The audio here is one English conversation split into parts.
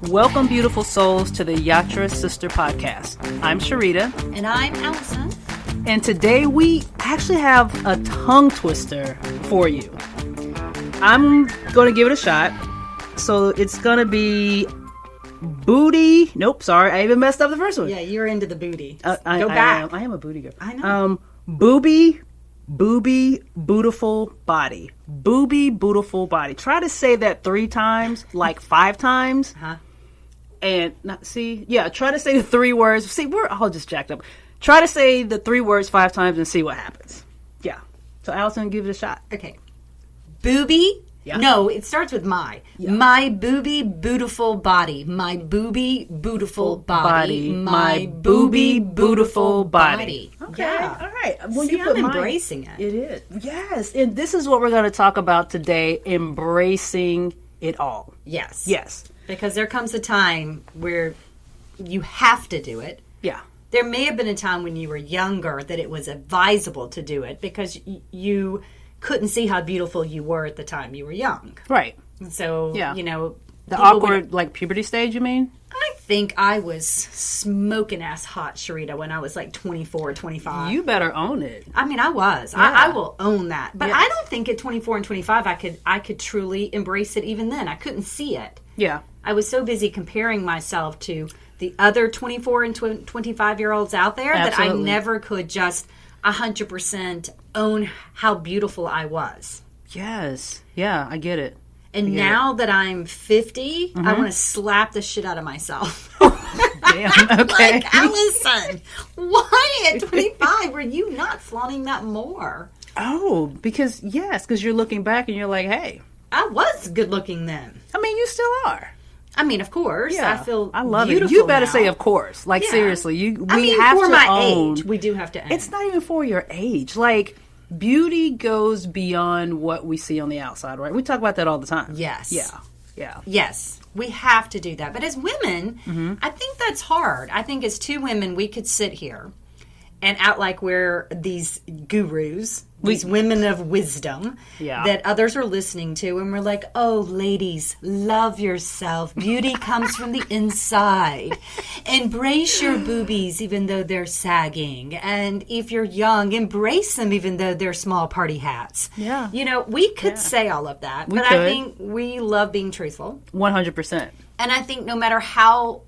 Welcome, beautiful souls, to the Yatra Sister Podcast. I'm Sharita. And I'm Allison. And today we actually have a tongue twister for you. I'm going to give it a shot. So it's going to be booty. Nope, sorry. I even messed up the first one. Yeah, you're into the booty. Go back. I am a booty girl. I know. Boobie, Bootyful body. Boobie, Bootyful body. Try to say that 3 times, like 5 times. Uh-huh. And try to say the 3 words. See, we're all just jacked up. Try to say the 3 words 5 times and see what happens. Yeah. So Allison, give it a shot. Okay. Boobie. Yeah. No, it starts with my. Yeah. My boobie, beautiful body. My boobie, beautiful body. My boobie, beautiful body. Okay. Yeah. All right. Well, see, I'm embracing it. It is. Yes. And this is what we're going to talk about today, embracing it all. Yes. Yes. Because there comes a time where you have to do it. Yeah. There may have been a time when you were younger that it was advisable to do it because you couldn't see how beautiful you were at the time you were young. Right. So, yeah. The awkward, puberty stage, you mean? I think I was smoking ass hot, Sharita, when I was like 24, 25. You better own it. I mean, I was. Yeah. I will own that. But Yes. I don't think at 24 and 25 I could truly embrace it even then. I couldn't see it. Yeah. I was so busy comparing myself to the other 24 and 25-year-olds out there Absolutely. that I never could just 100% own how beautiful I was. Yes. Yeah, I get it. And now that I'm 50, I want to slap the shit out of myself. Damn, okay. Like, Allison, why at 25 were you not flaunting that more? Oh, because you're looking back and you're like, hey. I was good looking then. I mean, you still are. I mean, of course. Yeah. I feel I love it. beautiful You better now. say of course. Like, Yeah. seriously. We have to for my own. age, we do have to own. It's not even for your age. Like, beauty goes beyond what we see on the outside, right? We talk about that all the time. Yes. Yeah. Yes, we have to do that. But as women, I think that's hard. I think as 2 women, we could sit here and act like we're these gurus, these women of wisdom that others are listening to. And we're like, oh, ladies, love yourself. Beauty comes from the inside. Embrace your boobies even though they're sagging. And if you're young, embrace them even though they're small party hats. Yeah. We could say all of that. We but could. I think we love being truthful. 100%. And I think no matter how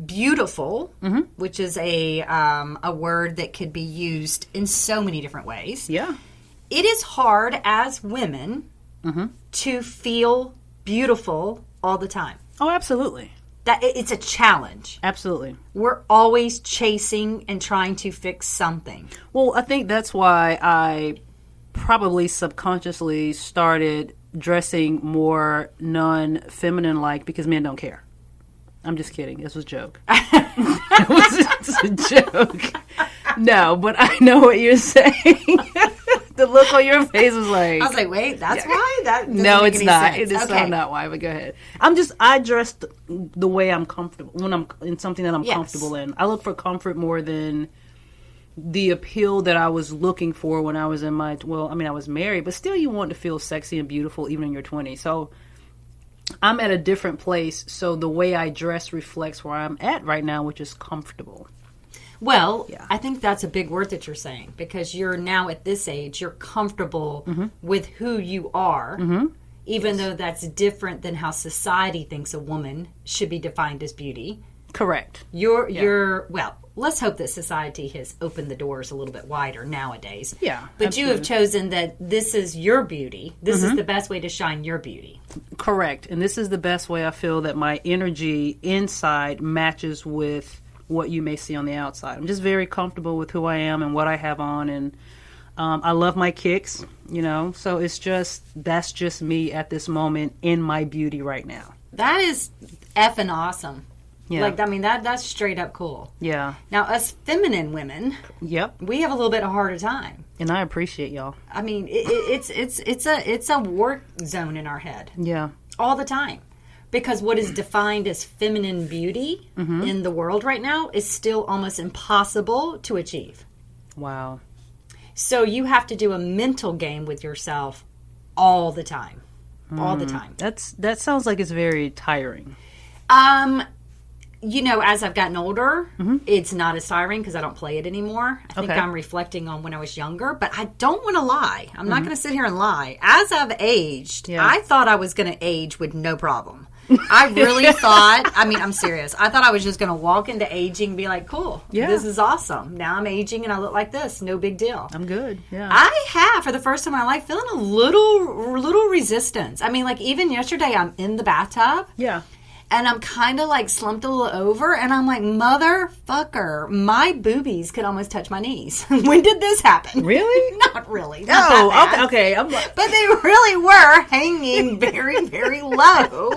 beautiful, which is a word that could be used in so many different ways. Yeah. It is hard as women to feel beautiful all the time. Oh, absolutely. That it's a challenge. Absolutely. We're always chasing and trying to fix something. Well, I think that's why I probably subconsciously started dressing more non-feminine like, because men don't care. I'm just kidding. This was a joke. It was just a joke. No, but I know what you're saying. The look on your face was like... I was like, wait, that's why? That doesn't no, make it's any not. sense. It is so not why, but go ahead. I dress the way I'm comfortable, when I'm in something that I'm comfortable in. I look for comfort more than the appeal that I was looking for when I was in my... Well, I mean, I was married, but still you want to feel sexy and beautiful even in your 20s. So... I'm at a different place, so the way I dress reflects where I'm at right now, which is comfortable. Well, I think that's a big word that you're saying, because you're now at this age, you're comfortable with who you are, even though that's different than how society thinks a woman should be defined as beauty. Correct. You're well, let's hope that society has opened the doors a little bit wider nowadays. Yeah. But absolutely. you have chosen that this is your beauty. This is the best way to shine your beauty. Correct. And this is the best way I feel that my energy inside matches with what you may see on the outside. I'm just very comfortable with who I am and what I have on, and I love my kicks, so that's just me at this moment in my beauty right now. That is effing awesome. Yeah. That's straight up cool. Yeah. Now, us feminine women, Yep. we have a little bit of a harder time. And I appreciate y'all. I mean, it's a war zone in our head. Yeah. All the time. Because what is defined as feminine beauty in the world right now is still almost impossible to achieve. Wow. So you have to do a mental game with yourself all the time. All the time. That sounds like it's very tiring. You know, as I've gotten older, it's not as tiring because I don't play it anymore. I think I'm reflecting on when I was younger, but I don't want to lie. I'm not going to sit here and lie. As I've aged, I thought I was going to age with no problem. I really thought, I mean, I'm serious. I thought I was just going to walk into aging and be like, cool, this is awesome. Now I'm aging and I look like this. No big deal. I'm good. Yeah. I have, for the first time in my life, feeling a little resistance. I mean, like even yesterday, I'm in the bathtub. Yeah. And I'm kind of like slumped a little over, and I'm like, motherfucker, my boobies could almost touch my knees. When did this happen? Really? Not really. Not that bad. Okay. I'm like, but they really were hanging very, very low,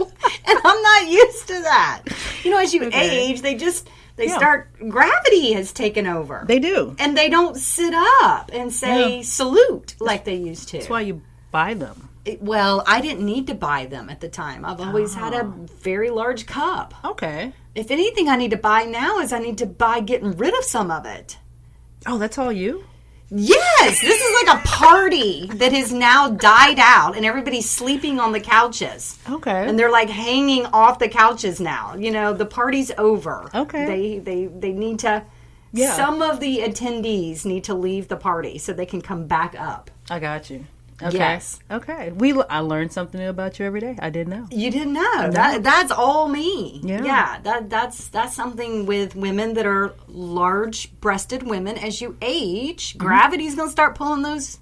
and I'm not used to that. You know, as you age, they start, gravity has taken over. They do. And they don't sit up and say salute like they used to. That's why you buy them. Well, I didn't need to buy them at the time. I've always had a very large cup. Okay. If anything I need to buy now is I need to buy getting rid of some of it. Oh, that's all you? Yes! This is like a party that has now died out and everybody's sleeping on the couches. Okay. And they're like hanging off the couches now. You know, the party's over. Okay. They need to... Yeah. Some of the attendees need to leave the party so they can come back up. I got you. Okay. Yes. Okay. I learned something about you every day. I didn't know. You didn't know. That's all me. Yeah. That's something with women that are large-breasted women. As you age, gravity's going to start pulling those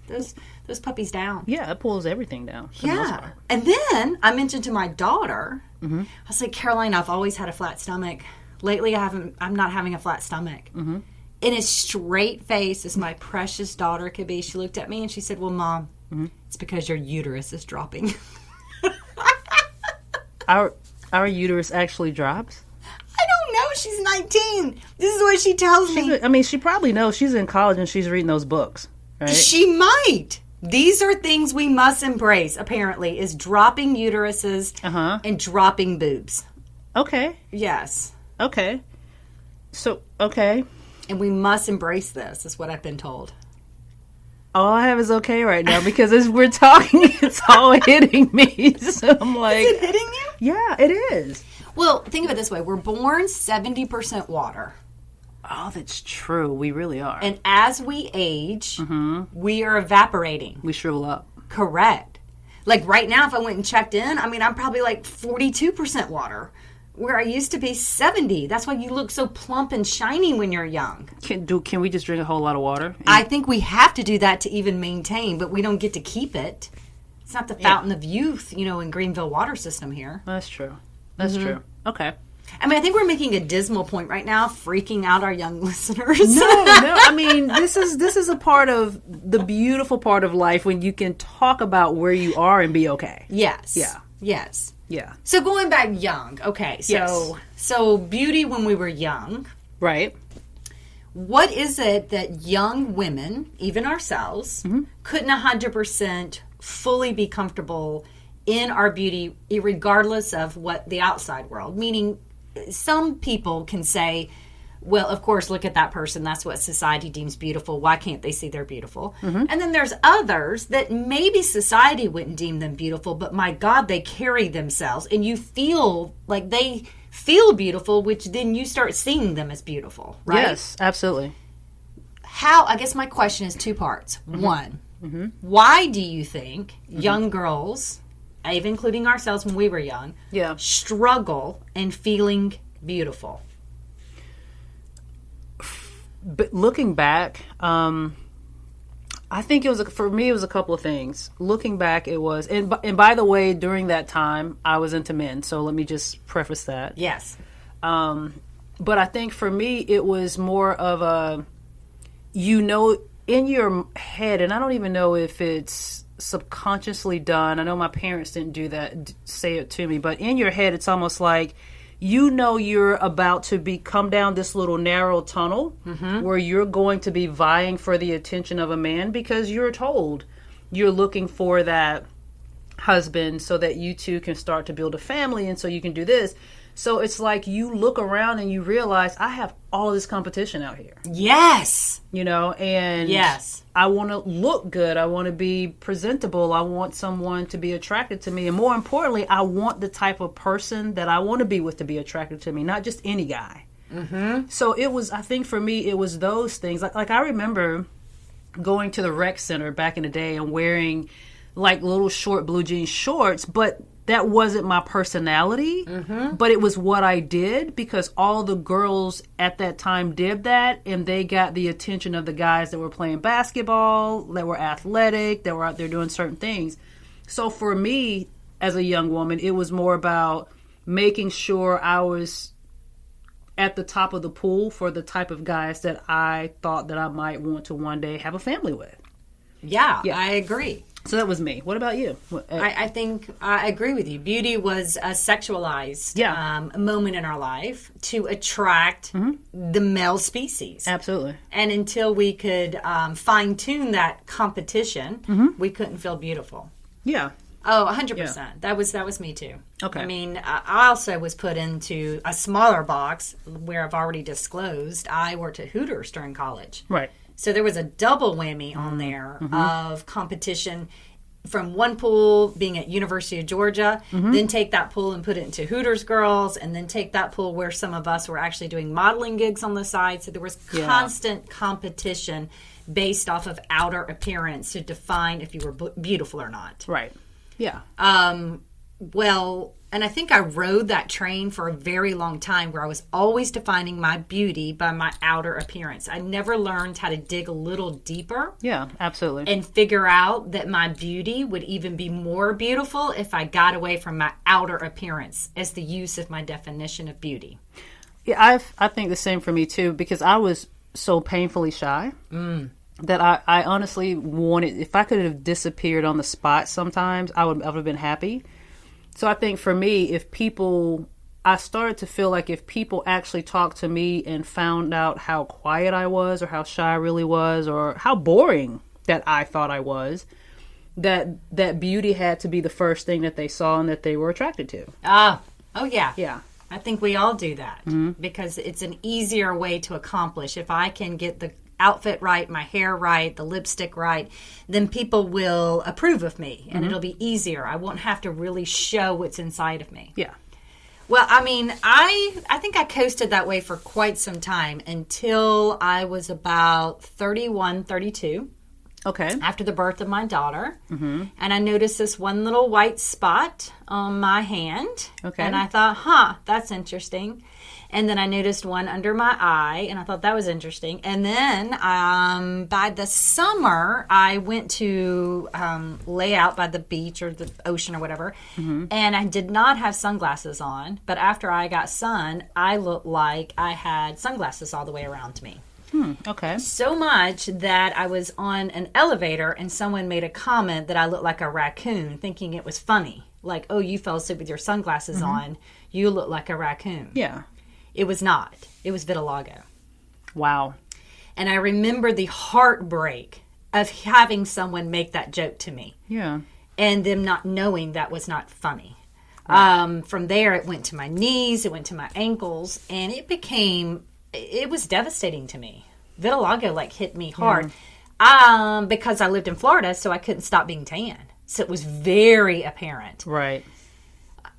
puppies down. Yeah, it pulls everything down. For the most part. And then I mentioned to my daughter, I was like, Caroline, I've always had a flat stomach. Lately, I'm not having a flat stomach. In a straight face, as my precious daughter could be, she looked at me and she said, well, Mom, it's because your uterus is dropping. Our uterus actually drops? I don't know. She's 19. This is what she tells me. She probably knows. She's in college and she's reading those books, right? She might. These are things we must embrace, apparently, is dropping uteruses and dropping boobs. Okay. Yes. Okay. So, okay. And we must embrace this, is what I've been told. All I have is okay right now because as we're talking, it's all hitting me. So I'm like... Is it hitting you? Yeah, it is. Well, think of it this way. We're born 70% water. Oh, that's true. We really are. And as we age, we are evaporating. We shrivel up. Correct. Like right now, if I went and checked in, I mean, I'm probably like 42% water. Where I used to be 70. That's why you look so plump and shiny when you're young. Can we just drink a whole lot of water? I think we have to do that to even maintain, but we don't get to keep it. It's not the fountain of youth, in Greenville water system here. That's true. That's true. Okay. I mean, I think we're making a dismal point right now, freaking out our young listeners. No. I mean, this is a part of the beautiful part of life when you can talk about where you are and be okay. Yes. Yeah. Yes. Yeah. So going back young, okay. So beauty when we were young. Right. What is it that young women, even ourselves, couldn't 100% fully be comfortable in our beauty, regardless of what the outside world? Meaning, some people can say, well, of course, look at that person. That's what society deems beautiful. Why can't they see they're beautiful? And then there's others that maybe society wouldn't deem them beautiful, but my God, they carry themselves. And you feel like they feel beautiful, which then you start seeing them as beautiful, right? Yes, absolutely. I guess my question is two parts. One, why do you think young girls, even including ourselves when we were young, struggle in feeling beautiful? But looking back, I think for me it was a couple of things. Looking back, it was, and by the way, during that time I was into men, so let me just preface that. Yes. But I think for me it was more of a, in your head, and I don't even know if it's subconsciously done. I know my parents didn't do that, say it to me, but in your head it's almost like you're about to come down this little narrow tunnel where you're going to be vying for the attention of a man because you're told you're looking for that husband so that you two can start to build a family and so you can do this. So it's like you look around and you realize I have all this competition out here. Yes. You know, and yes. I want to look good. I want to be presentable. I want someone to be attracted to me. And more importantly, I want the type of person that I want to be with to be attracted to me, not just any guy. Mm-hmm. So it was, I think for me, it was those things. Like I remember going to the rec center back in the day and wearing like little short blue jean shorts, but that wasn't my personality, but it was what I did because all the girls at that time did that, and they got the attention of the guys that were playing basketball, that were athletic, that were out there doing certain things. So for me, as a young woman, it was more about making sure I was at the top of the pool for the type of guys that I thought that I might want to one day have a family with. Yeah. I agree. So that was me. What about you? I think I agree with you. Beauty was a sexualized moment in our life to attract the male species. Absolutely. And until we could fine-tune that competition, we couldn't feel beautiful. Yeah. Oh, 100%. Yeah. That was me too. Okay. I mean, I also was put into a smaller box where I've already disclosed I worked at Hooters during college. Right. So there was a double whammy on there of competition from one pool being at University of Georgia, then take that pool and put it into Hooters girls, and then take that pool where some of us were actually doing modeling gigs on the side. So there was constant competition based off of outer appearance to define if you were beautiful or not. Right. Yeah. Well, and I think I rode that train for a very long time where I was always defining my beauty by my outer appearance. I never learned how to dig a little deeper. Yeah, absolutely. And figure out that my beauty would even be more beautiful if I got away from my outer appearance as the use of my definition of beauty. Yeah, I think the same for me too, because I was so painfully shy. That I honestly wanted, if I could have disappeared on the spot sometimes, I would have been happy. So I think for me, I started to feel like if people actually talked to me and found out how quiet I was or how shy I really was or how boring that I thought I was, that beauty had to be the first thing that they saw and that they were attracted to. Oh yeah. Yeah. I think we all do that because it's an easier way to accomplish. If I can get the outfit right, my hair right, the lipstick right, then people will approve of me and it'll be easier. I won't have to really show what's inside of me. Yeah. Well, I mean, I think I coasted that way for quite some time until I was about 31, 32. Okay. After the birth of my daughter. And I noticed this one little white spot on my hand. Okay. And I thought, that's interesting. And then I noticed one under my eye, and I thought that was interesting. And then by the summer, I went to lay out by the beach or the ocean or whatever, and I did not have sunglasses on. But after I got sun, I looked like I had sunglasses all the way around me. Okay. So much that I was on an elevator, and someone made a comment that I looked like a raccoon, thinking it was funny. Like, oh, you fell asleep with your sunglasses on. You look like a raccoon. Yeah. It was not. It was vitiligo. Wow. And I remember the heartbreak of having someone make that joke to me. Yeah. And them not knowing that was not funny. Right. From there, it went to my knees, it went to my ankles, and it was devastating to me. Vitiligo, hit me hard. Because I lived in Florida, so I couldn't stop being tan. So it was very apparent. Right.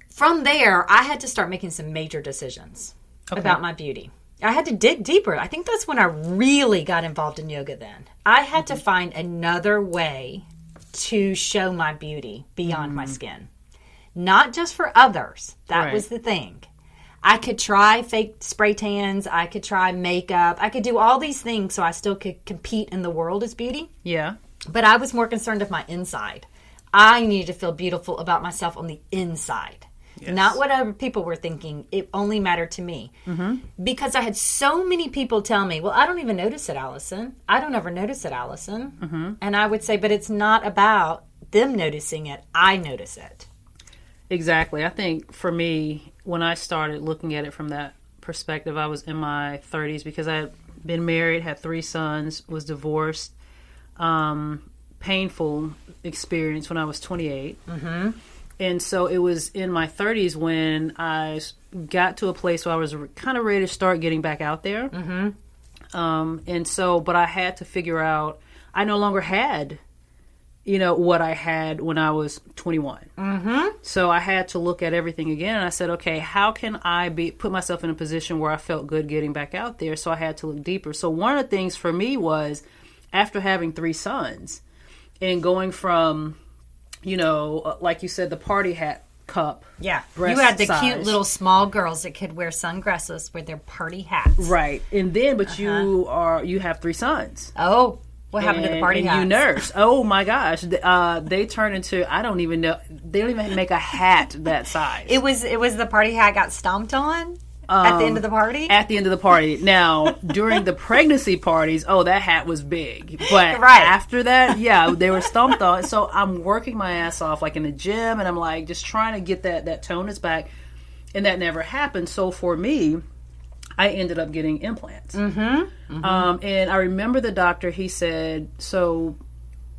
From there, I had to start making some major decisions. About my beauty. I had to dig deeper. I think that's when I really got involved in yoga then. I had to find another way to show my beauty beyond my skin. Not just for others. That was the thing. I could try fake spray tans. I could try makeup. I could do all these things so I still could compete in the world as beauty. Yeah. But I was more concerned with my inside. I needed to feel beautiful about myself on the inside. Yes. Not what other people were thinking. It only mattered to me. Because I had so many people tell me, well, I don't even notice it, Allison. I don't ever notice it, Allison. And I would say, but it's not about them noticing it. I notice it. Exactly. I think for me, when I started looking at it from that perspective, I was in my 30s because I had been married, had 3 sons, was divorced. Painful experience when I was 28. And so it was in my 30s when I got to a place where I was kind of ready to start getting back out there. And so, but I had to figure out, I no longer had, what I had when I was 21. So I had to look at everything again. And I said, okay, how can I put myself in a position where I felt good getting back out there? So I had to look deeper. So one of the things for me was, after having 3 sons and going from, like you said, the party hat cup. Yeah. You had the cute little small girls that could wear sunglasses with their party hats. Right. And then, but you have 3 sons. Oh, what happened to the party hats? And you nurse. Oh my gosh. They turn into, I don't even know. They don't even make a hat that size. It was the party hat got stomped on? At the end of the party? At the end of the party. Now, during the pregnancy parties, that hat was big. But after that, they were stomped on. So I'm working my ass off, like in the gym, and I'm like just trying to get that tonus back. And that never happened. So for me, I ended up getting implants. And I remember the doctor, he said, so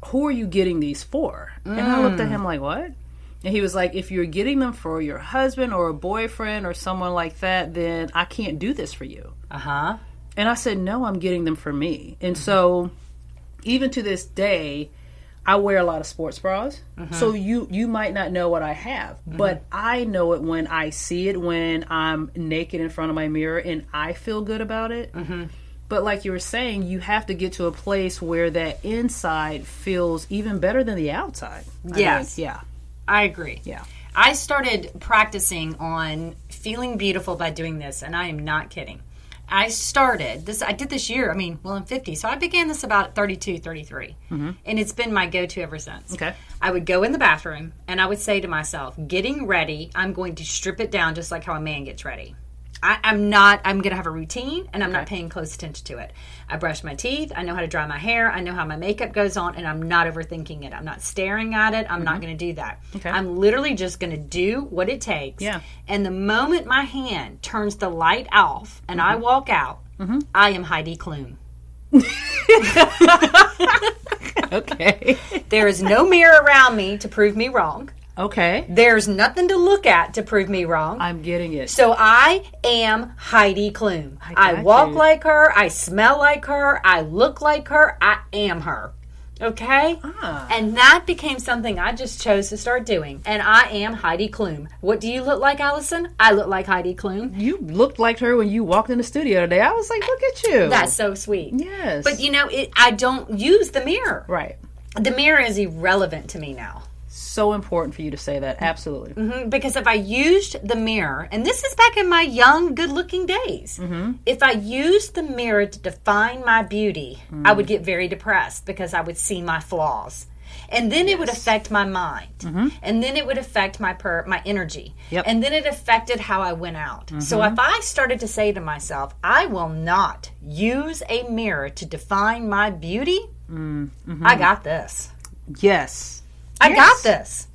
who are you getting these for? And I looked at him like, what? And he was like, if you're getting them for your husband or a boyfriend or someone like that, then I can't do this for you. And I said, no, I'm getting them for me. And so even to this day, I wear a lot of sports bras. So you might not know what I have, but I know it when I see it, when I'm naked in front of my mirror and I feel good about it. But like you were saying, you have to get to a place where that inside feels even better than the outside. Yes. Yeah. I agree. Yeah. I started practicing on feeling beautiful by doing this, and I am not kidding. I did this year. I'm 50, so I began this about 32, 33. And it's been my go-to ever since. Okay. I would go in the bathroom, and I would say to myself, getting ready, I'm going to strip it down just like how a man gets ready. I'm going to have a routine, and I'm not paying close attention to it. I brush my teeth. I know how to dry my hair. I know how my makeup goes on, and I'm not overthinking it. I'm not staring at it. I'm not going to do that. Okay. I'm literally just going to do what it takes. Yeah. And the moment my hand turns the light off and I walk out, I am Heidi Klum. Okay. There is no mirror around me to prove me wrong. Okay. There's nothing to look at to prove me wrong. I'm getting it. So I am Heidi Klum. I walk like her. I smell like her. I look like her. I am her. Okay? And that became something I just chose to start doing. And I am Heidi Klum. What do you look like, Allison? I look like Heidi Klum. You looked like her when you walked in the studio today. I was like, look at you. That's so sweet. Yes. But, I don't use the mirror. Right. The mirror is irrelevant to me now. So important for you to say that. Absolutely. Because if I used the mirror, and this is back in my young, good-looking days, if I used the mirror to define my beauty, I would get very depressed because I would see my flaws. And then it would affect my mind. And then it would affect my energy. And then it affected how I went out. So if I started to say to myself, I will not use a mirror to define my beauty, I got this. Yes. I got this.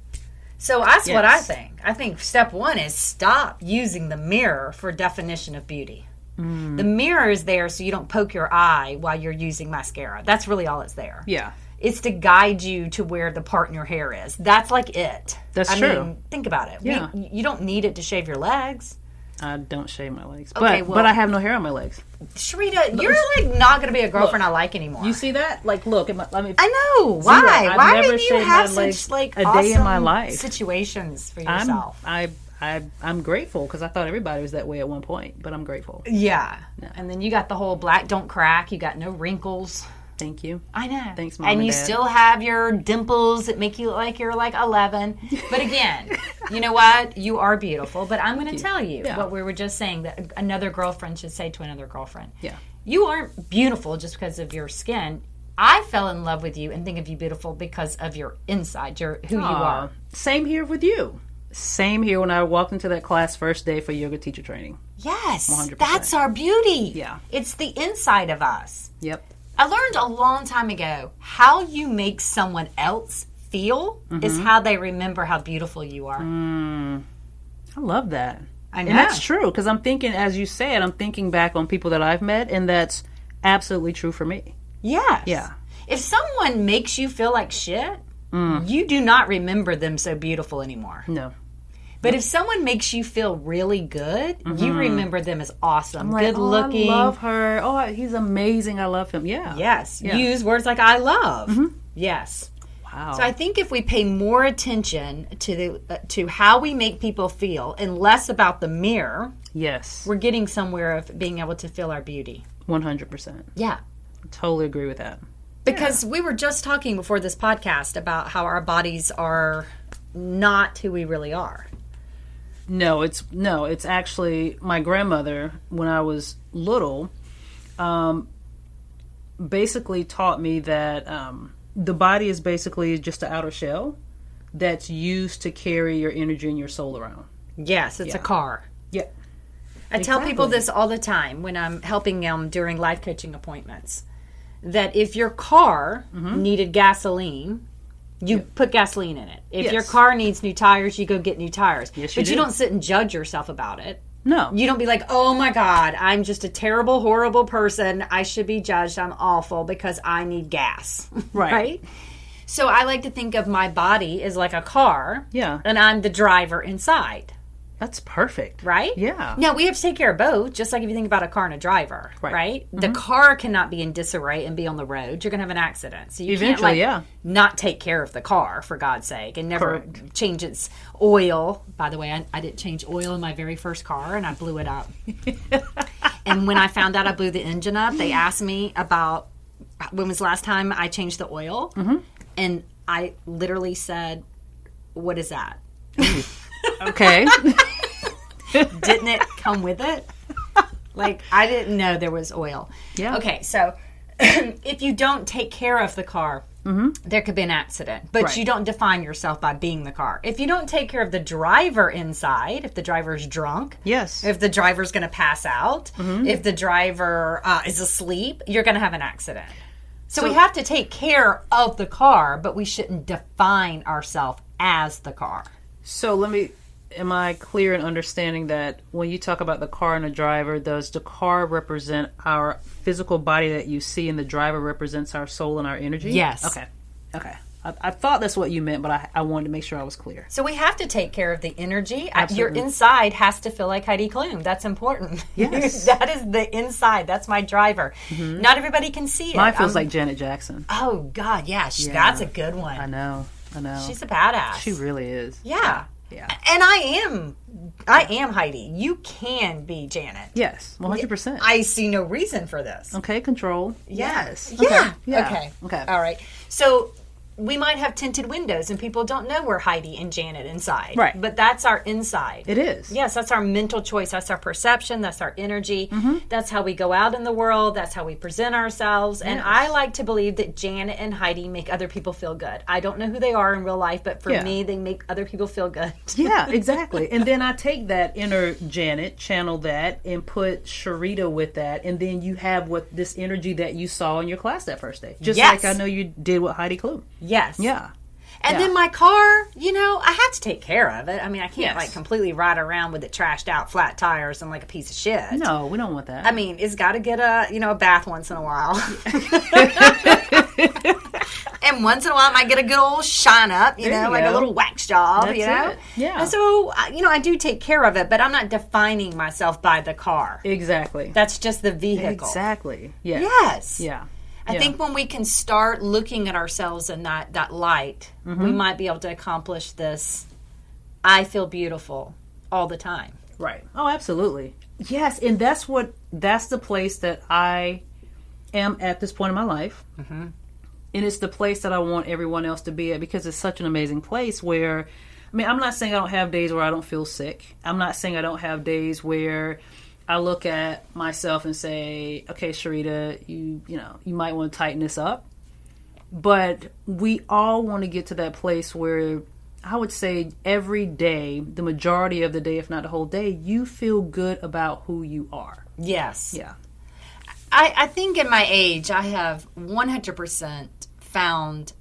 So that's what I think. I think step 1 is stop using the mirror for definition of beauty. The mirror is there so you don't poke your eye while you're using mascara. That's really all it's there. Yeah. It's to guide you to where the part in your hair is. That's like it. That's true. Think about it. Yeah. You don't need it to shave your legs. I don't shave my legs. Okay, but I have no hair on my legs. Sharita, you're like not going to be a girlfriend I like anymore. You see that? Like, look. I know. Why? Why never do you have such like a awesome day in my life situations for yourself? I'm grateful because I thought everybody was that way at one point, but I'm grateful. Yeah. And then you got the whole black don't crack. You got no wrinkles. Thank you. I know. Thanks, Mom and you Dad. Still have your dimples that make you look like you're like 11. But again, you know what? You are beautiful. But I'm going to tell you what we were just saying that another girlfriend should say to another girlfriend. Yeah. You aren't beautiful just because of your skin. I fell in love with you and think of you beautiful because of your inside, who you are. Same here with you. Same here when I walked into that class first day for yoga teacher training. Yes. 100%. That's our beauty. Yeah. It's the inside of us. Yep. I learned a long time ago how you make someone else feel is how they remember how beautiful you are. I love that. I know. And that's true because I'm thinking, as you said, I'm thinking back on people that I've met, and that's absolutely true for me. Yes. Yeah. If someone makes you feel like shit, you do not remember them so beautiful anymore. No. But if someone makes you feel really good, you remember them as awesome, like, good looking. I love her. Oh, he's amazing. I love him. Yeah. Yes. Yeah. Use words like I love. Yes. Wow. So I think if we pay more attention to how we make people feel and less about the mirror, yes, we're getting somewhere of being able to feel our beauty. 100%. Yeah. I totally agree with that. Because we were just talking before this podcast about how our bodies are not who we really are. No, it's actually my grandmother when I was little basically taught me that the body is basically just an outer shell that's used to carry your energy and your soul around. Yes, it's a car. Yeah. I tell people this all the time when I'm helping them during life coaching appointments, that if your car needed gasoline, you put gasoline in it. If your car needs new tires, you go get new tires. Yes, but you don't sit and judge yourself about it. No. You don't be like, oh my God, I'm just a terrible, horrible person. I should be judged. I'm awful because I need gas. Right? So I like to think of my body as like a car. Yeah. And I'm the driver inside. That's perfect. Right? Yeah. Now, we have to take care of both, just like if you think about a car and a driver, right? The car cannot be in disarray and be on the road. You're going to have an accident. So you can't, not take care of the car, for God's sake, and never change its oil. By the way, I didn't change oil in my very first car, and I blew it up. And when I found out I blew the engine up, they asked me about when was the last time I changed the oil, and I literally said, what is that? Okay. Didn't it come with it? Like, I didn't know there was oil. Yeah. Okay, so if you don't take care of the car, there could be an accident. But you don't define yourself by being the car. If you don't take care of the driver inside, if the driver's drunk, if the driver's going to pass out, if the driver is asleep, you're going to have an accident. So we have to take care of the car, but we shouldn't define ourselves as the car. So am I clear in understanding that when you talk about the car and the driver, does the car represent our physical body that you see and the driver represents our soul and our energy? Yes. Okay. I thought that's what you meant, but I wanted to make sure I was clear. So we have to take care of the energy. Absolutely. Your inside has to feel like Heidi Klum. That's important. Yes. That is the inside. That's my driver. Not everybody can see it. Mine feels like Janet Jackson. Oh, God, yeah. That's a good one. I know. She's a badass. She really is. Yeah. Yeah. And I am Heidi. You can be Janet. Yes, 100%. I see no reason for this. Okay, control. Yes. Okay. Yeah. Okay. All right. So we might have tinted windows and people don't know we're Heidi and Janet inside. Right. But that's our inside. It is. Yes, that's our mental choice. That's our perception. That's our energy. That's how we go out in the world. That's how we present ourselves. And I like to believe that Janet and Heidi make other people feel good. I don't know who they are in real life, but for me, they make other people feel good. Yeah, exactly. And then I take that inner Janet, channel that, and put Sharita with that. And then you have this energy that you saw in your class that first day. Just like I know you did with Heidi Klum. Yes. Yeah. And then my car, I have to take care of it. I mean, I can't completely ride around with it trashed out, flat tires, and like a piece of shit. No, we don't want that. I mean, it's got to get a bath once in a while. And once in a while, it might get a good old shine up, like a little wax job, That's it. Yeah. And so, I do take care of it, but I'm not defining myself by the car. Exactly. That's just the vehicle. Exactly. Yeah. Yes. Yeah. I think when we can start looking at ourselves in that light, we might be able to accomplish this. I feel beautiful all the time. Right. Oh, absolutely. Yes, and that's the place that I am at this point in my life. And it's the place that I want everyone else to be at because it's such an amazing place where, I'm not saying I don't have days where I don't feel sick. I'm not saying I don't have days where I look at myself and say, okay, Sharita, you might want to tighten this up. But we all want to get to that place where I would say every day, the majority of the day, if not the whole day, you feel good about who you are. Yes. Yeah. I think in my age, I have 100% found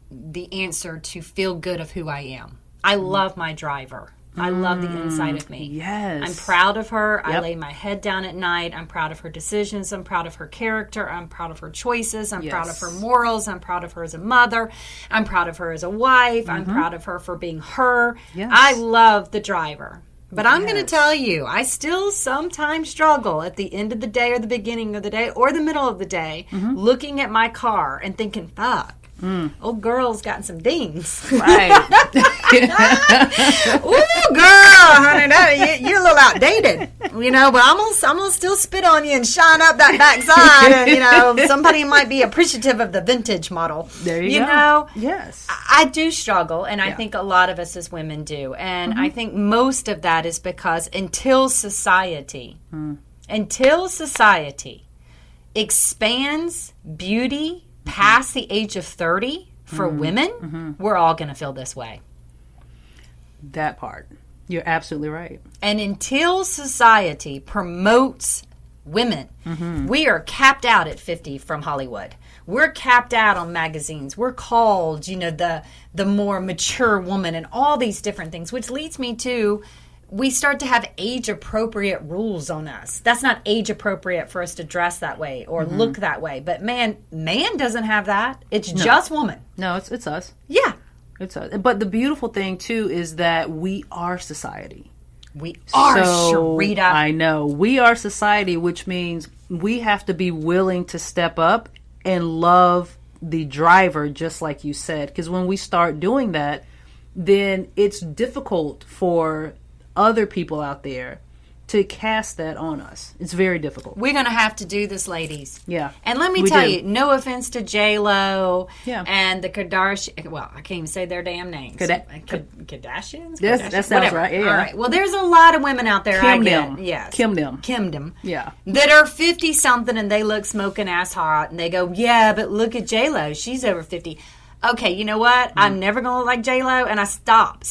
the answer to feel good of who I am. I love my driver. I love the inside of me. Yes. I'm proud of her. Yep. I lay my head down at night. I'm proud of her decisions. I'm proud of her character. I'm proud of her choices. I'm proud of her morals. I'm proud of her as a mother. I'm proud of her as a wife. I'm proud of her for being her. Yes. I love the driver. But I'm going to tell you, I still sometimes struggle at the end of the day or the beginning of the day or the middle of the day looking at my car and thinking, fuck. Old girl's gotten some dings. Right. Ooh, girl, honey, you're a little outdated. But I'm gonna still spit on you and shine up that backside. And, somebody might be appreciative of the vintage model. There you go. Yes. I do struggle, and I think a lot of us as women do. And I think most of that is because until society expands beauty past the age of 30 for women, we're all going to feel this way. That part. You're absolutely right. And until society promotes women, we are capped out at 50 from Hollywood. We're capped out on magazines. We're called, the more mature woman and all these different things, which leads me to we start to have age-appropriate rules on us. That's not age-appropriate for us to dress that way or look that way. But man doesn't have that. It's just woman. No, it's us. Yeah. It's us. But the beautiful thing, too, is that we are society. We are, Sharita. I know. We are society, which means we have to be willing to step up and love the driver, just like you said. Because when we start doing that, then it's difficult for other people out there to cast that on us. It's very difficult. We're going to have to do this, ladies. Yeah. And let me tell you, no offense to J-Lo and the Kardashians. Well, I can't even say their damn names. Kardashians? Yes, that sounds right. Yeah. All right. Well, there's a lot of women out there. Kimdom. Yeah. That are 50-something and they look smoking ass hot. And they go, yeah, but look at J-Lo. She's over 50. Okay, you know what? I'm never going to look like J-Lo, and I stop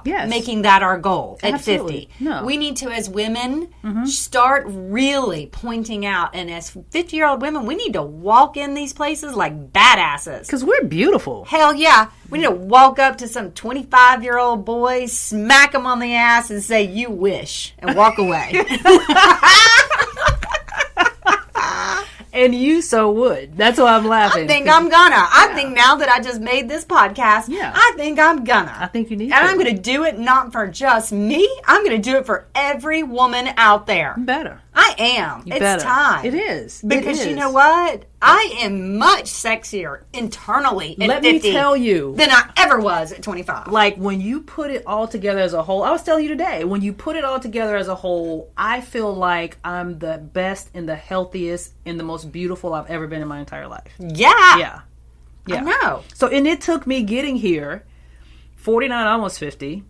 making that our goal at 50. No. We need to, as women, start really pointing out, and as 50-year-old women, we need to walk in these places like badasses. Because we're beautiful. Hell yeah. We need to walk up to some 25-year-old boy, smack him on the ass, and say, you wish, and walk away. And you so would. That's why I'm laughing. I think I'm gonna. I think now that I just made this podcast, I think I'm gonna. I think you need to. And I'm going to do it not for just me. I'm going to do it for every woman out there. You better. I am. It's time. It is. Because you know what? I am much sexier internally at 50 me tell you, than I ever was at 25. Like, when you put it all together as a whole, I was telling you today, when you put it all together as a whole, I feel like I'm the best and the healthiest and the most beautiful I've ever been in my entire life. Yeah. I know. So, and it took me getting here, 49, almost 50.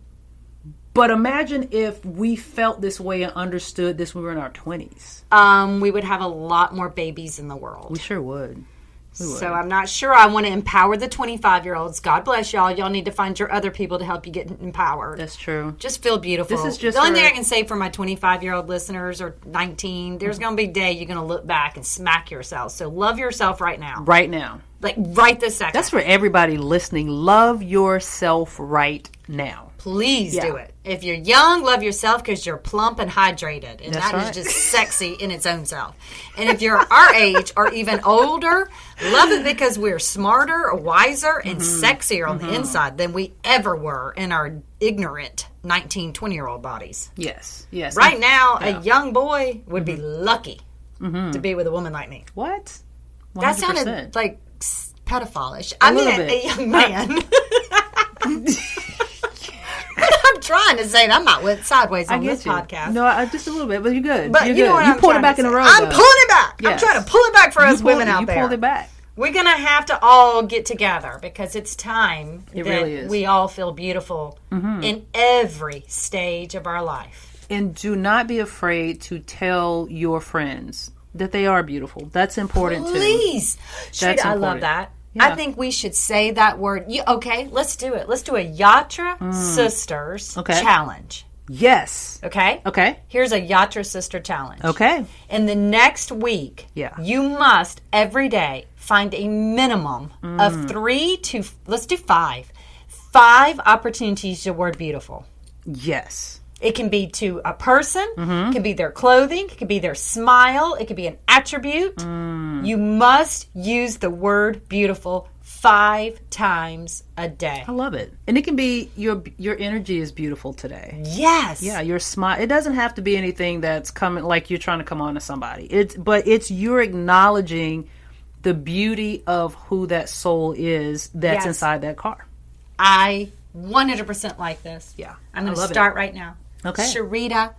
But imagine if we felt this way and understood this when we were in our 20s. We would have a lot more babies in the world. We sure would. So I'm not sure I want to empower the 25-year-olds. God bless y'all. Y'all need to find your other people to help you get empowered. That's true. Just feel beautiful. This is just the only thing I can say for my 25-year-old listeners or 19, there's going to be a day you're going to look back and smack yourself. So love yourself right now. Right now. Like right this second. That's for everybody listening. Love yourself right now. Please do it. If you're young, love yourself because you're plump and hydrated. And That's that is just sexy in its own self. And if you're our age or even older, love it because we're smarter, wiser, and sexier on the inside than we ever were in our ignorant 19, 20-year-old bodies. Yes. Right now, a young boy would be lucky to be with a woman like me. What? 100%. That sounded like pedophile-ish. I mean, a young man. I'm trying to say that. I'm not went sideways on this podcast. No, just a little bit, but you're good. But you're you know good. what You pulled it back in a row. I'm pulling it back. Yes. I'm trying to pull it back for us women out there. You pulled it back. We're going to have to all get together because it's time that really is. We all feel beautiful in every stage of our life. And do not be afraid to tell your friends that they are beautiful. That's important too. Please. That's I love that. Yeah. I think we should say that word. Okay, let's do it. Let's do a Yatra Sisters challenge. Yes. Okay? Okay. Here's a Yatra Sister challenge. Okay. In the next week, you must every day find a minimum of 3 to, let's do 5. 5 opportunities to word beautiful. Yes. It can be to a person. It can be their clothing. It can be their smile. It can be an attribute. You must use the word beautiful 5 times a day. I love it. And it can be your energy is beautiful today. Yes. Yeah, your smile. It doesn't have to be anything that's coming like you're trying to come on to somebody. It's you're acknowledging the beauty of who that soul is that's inside that car. I 100% like this. Yeah. I'm going to start right now. Okay. Sharita,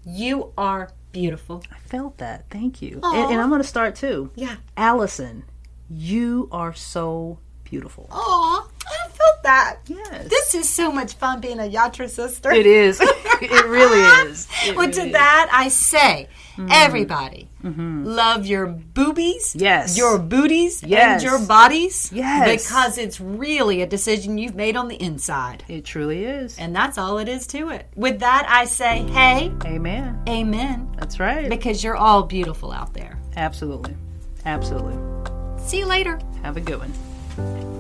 you are beautiful. I felt that. Thank you. And I'm going to start too. Yeah. Allison, you are so beautiful. Aw, I felt that. Yes. This is so much fun being a Yatra sister. It is. It really is. That I say, everybody, love your boobies, your booties, and your bodies. Yes. Because it's really a decision you've made on the inside. It truly is. And that's all it is to it. With that, I say, hey. Amen. Amen. That's right. Because you're all beautiful out there. Absolutely. Absolutely. See you later. Have a good one.